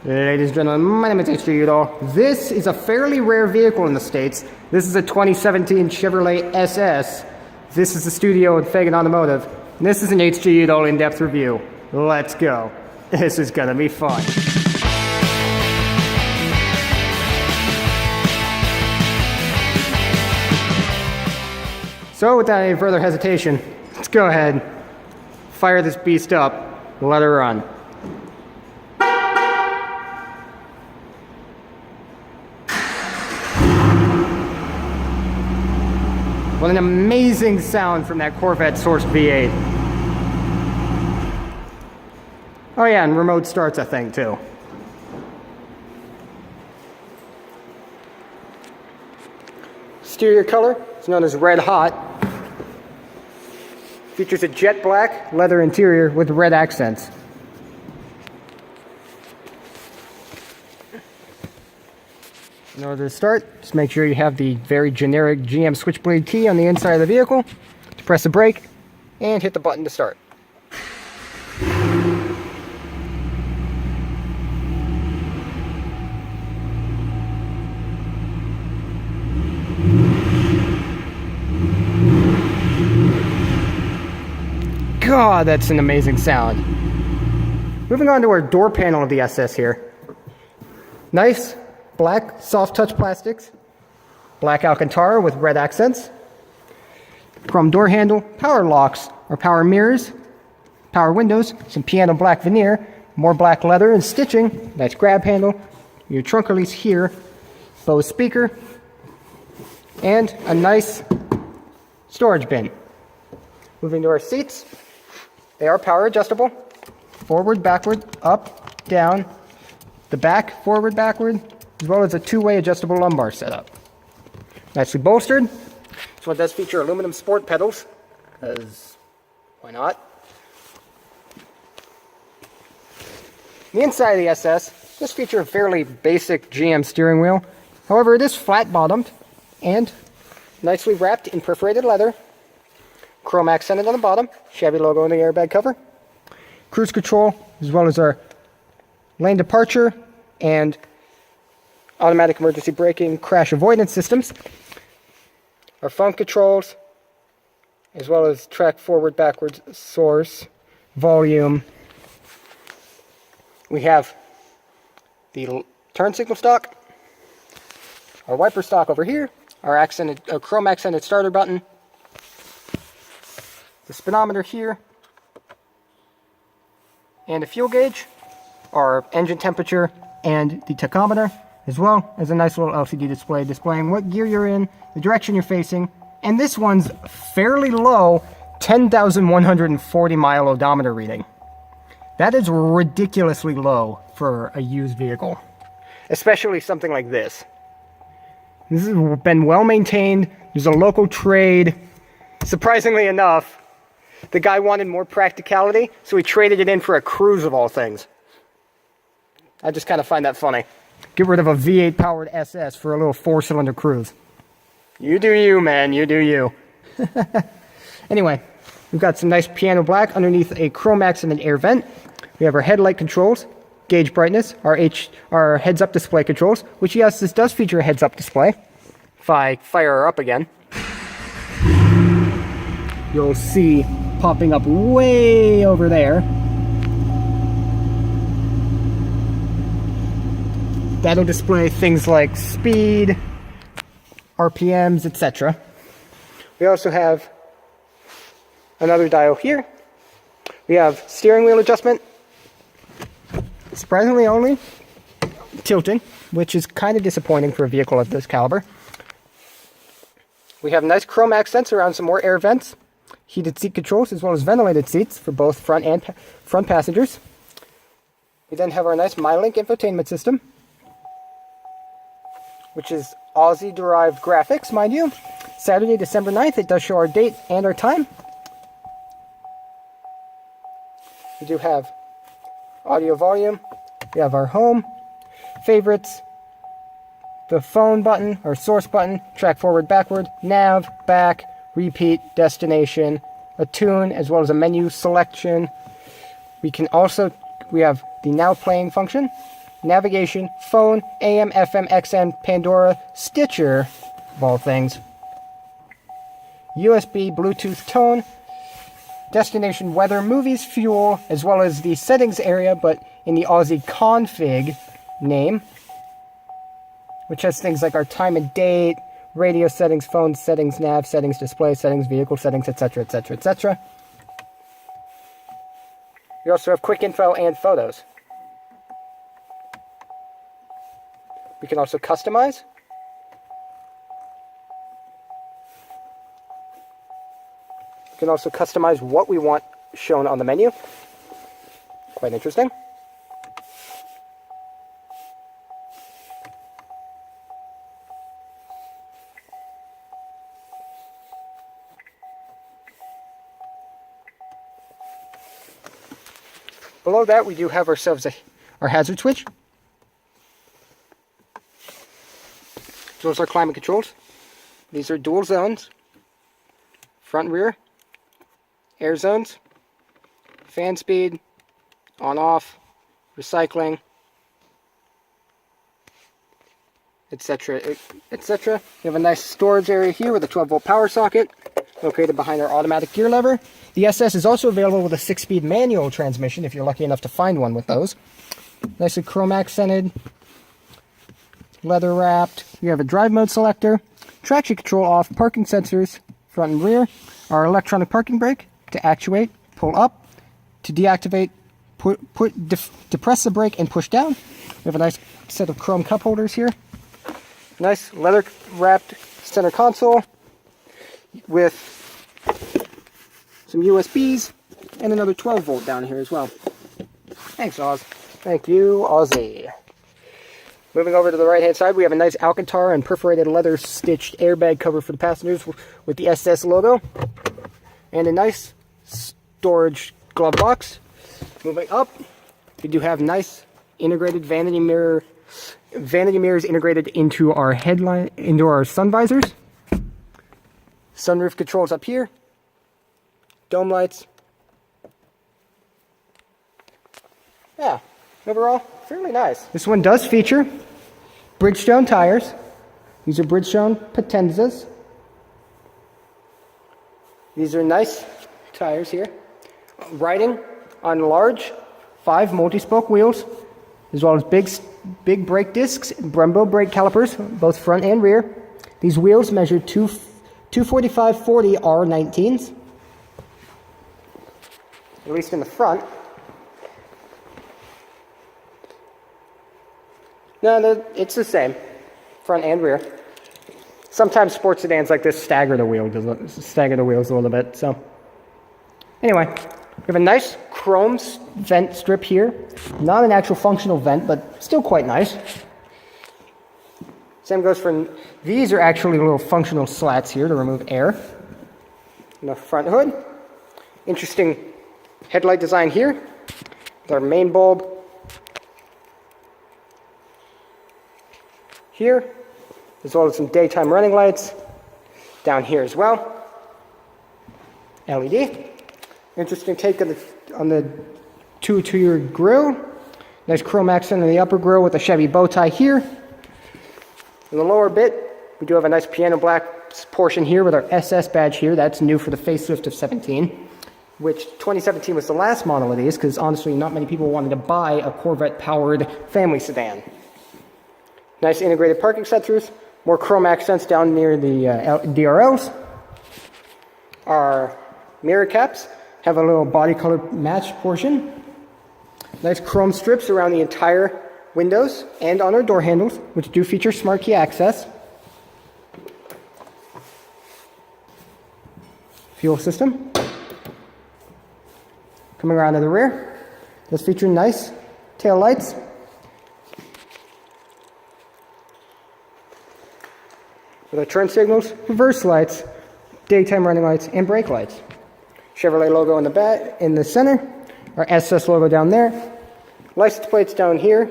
Ladies and gentlemen, my name is HJUdall. This is a fairly rare vehicle in the States. This is a 2017 Chevrolet SS. This is the studio at Fagan Automotive. And this is an HJUdall in-depth review. Let's go. This is gonna be fun. So without any further hesitation, let's go ahead, fire this beast up, and let her run. What an amazing sound from that Corvette sourced V8. Oh yeah, and remote starts, I think, too. Exterior color is known as Red Hot. Features a jet black leather interior with red accents. In order to start, just make sure you have the very generic GM switchblade key on the inside of the vehicle to press the brake and hit the button to start. God, that's an amazing sound. Moving on to our door panel of the SS here. Nice black soft touch plastics, black Alcantara with red accents, chrome door handle, power locks or power mirrors, power windows, some piano black veneer, more black leather and stitching, nice grab handle, your trunk release here, Bose speaker, and a nice storage bin. Moving to our seats, they are power adjustable, forward, backward, up, down, the back, forward, backward, as well as a two-way adjustable lumbar setup. Nicely bolstered. This one does feature aluminum sport pedals, because why not? The inside of the SS does feature a fairly basic GM steering wheel. However, it is flat-bottomed and nicely wrapped in perforated leather. Chrome accented on the bottom, Chevy logo on the airbag cover. Cruise control, as well as our lane departure and automatic emergency braking, crash avoidance systems. Our phone controls, as well as track forward, backwards, source, volume. We have the turn signal stock, our wiper stock over here, our chrome accented starter button, the speedometer here, and a fuel gauge, our engine temperature, and the tachometer, as well as a nice little LCD display displaying what gear you're in, the direction you're facing, and this one's fairly low 10,140 mile odometer reading. That is ridiculously low for a used vehicle, especially something like this. This has been well maintained. There's a local trade. Surprisingly enough, the guy wanted more practicality, so he traded it in for a cruise of all things. I just kind of find that funny. Get rid of a V8 powered SS for a little 4-cylinder cruise. You do you, man. You do you. Anyway, we've got some nice piano black underneath a chrome accented air vent. We have our headlight controls, gauge brightness, our heads-up display controls, which, yes, this does feature a heads-up display. If I fire her up again, you'll see popping up way over there. That'll display things like speed, RPMs, etc. We also have another dial here. We have steering wheel adjustment, surprisingly only tilting, which is kind of disappointing for a vehicle of this caliber. We have nice chrome accents around some more air vents, heated seat controls, as well as ventilated seats for both front passengers. We then have our nice MyLink infotainment system, which is Aussie-derived graphics, mind you. Saturday, December 9th, it does show our date and our time. We do have audio volume. We have our home, favorites, the phone button, our source button, track forward, backward, nav, back, repeat, destination, a tune, as well as a menu selection. We have the now playing function, navigation, phone, AM, FM, XM, Pandora, Stitcher, of all things, USB, Bluetooth tone, destination weather, movies, fuel, as well as the settings area, but in the Aussie config name, which has things like our time and date, radio settings, phone settings, nav settings, display settings, vehicle settings, etc., etc., etc. You also have quick info and photos. We can also customize. We can also customize what we want shown on the menu. Quite interesting. Below that, we do have ourselves our hazard switch. Those are climate controls. These are dual zones. Front and rear. Air zones. Fan speed. On off. Recycling. Etc. etc. We have a nice storage area here with a 12-volt power socket located behind our automatic gear lever. The SS is also available with a 6-speed manual transmission if you're lucky enough to find one with those. Nicely chrome accented, leather wrapped. We have a drive mode selector, traction control off, parking sensors, front and rear, our electronic parking brake to actuate, pull up, to deactivate, depress the brake and push down. We have a nice set of chrome cup holders here. Nice leather wrapped center console with some USBs, and another 12-volt down here as well. Thanks, Oz. Thank you, Ozzy. Moving over to the right-hand side, we have a nice Alcantara and perforated leather stitched airbag cover for the passengers with the SS logo, and a nice storage glove box. Moving up, we do have nice integrated vanity mirrors integrated into our headline, into our sun visors. Sunroof controls up here. Dome lights. Yeah, overall, fairly nice. This one does feature Bridgestone tires. These are Bridgestone Potenzas. These are nice tires here. Riding on large 5 multi-spoke wheels, as well as big brake discs, Brembo brake calipers, both front and rear. These wheels measure 245/40 R19s. At least in the front. No, it's the same, front and rear. Sometimes sports sedans like this stagger the wheels a little bit. So, anyway, we have a nice chrome vent strip here. Not an actual functional vent, but still quite nice. Same goes for these are actually little functional slats here to remove air. And the front hood. Interesting headlight design here with our main bulb here, as well as some daytime running lights down here as well. LED. Interesting take on the two-tier grille. Nice chrome accent in the upper grille with a Chevy bow tie here. In the lower bit, we do have a nice piano black portion here with our SS badge here. That's new for the facelift of 17. Which 2017 was the last model of these, because honestly not many people wanted to buy a Corvette-powered family sedan. Nice integrated parking sensors, more chrome accents down near the DRLs. Our mirror caps have a little body color match portion. Nice chrome strips around the entire windows and on our door handles, which do feature smart key access. Fuel system. Coming around to the rear, does feature nice tail lights. With our turn signals, reverse lights, daytime running lights, and brake lights. Chevrolet logo in the back, in the center, our SS logo down there. License plates down here,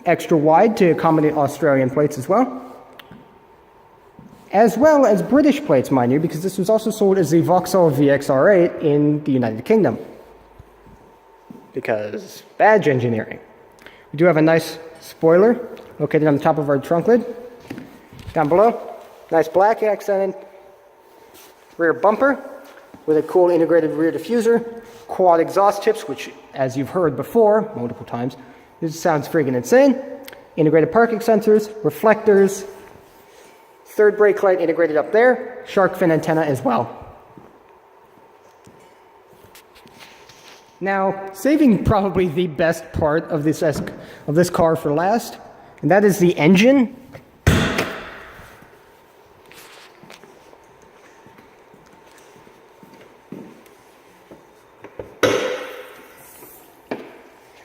extra wide to accommodate Australian plates as well. As well as British plates, mind you, because this was also sold as the Vauxhall VXR8 in the United Kingdom. Because badge engineering. We do have a nice spoiler located on the top of our trunk lid. Down below, nice black accented rear bumper with a cool integrated rear diffuser, quad exhaust tips, which, as you've heard before multiple times, this sounds friggin' insane. Integrated parking sensors, reflectors, third brake light integrated up there, shark fin antenna as well. Now, saving probably the best part of this car for last, and that is the engine.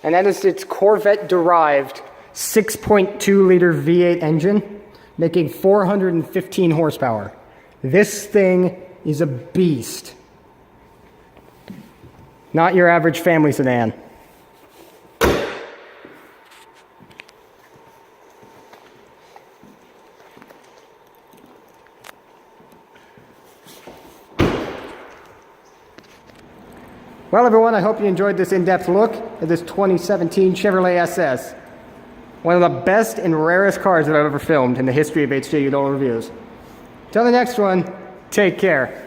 And that is its Corvette-derived 6.2-liter V8 engine, making 415 horsepower. This thing is a beast. Not your average family sedan. Well, everyone, I hope you enjoyed this in-depth look at this 2017 Chevrolet SS. One of the best and rarest cars that I've ever filmed in the history of HJUdall Reviews. Till the next one, take care.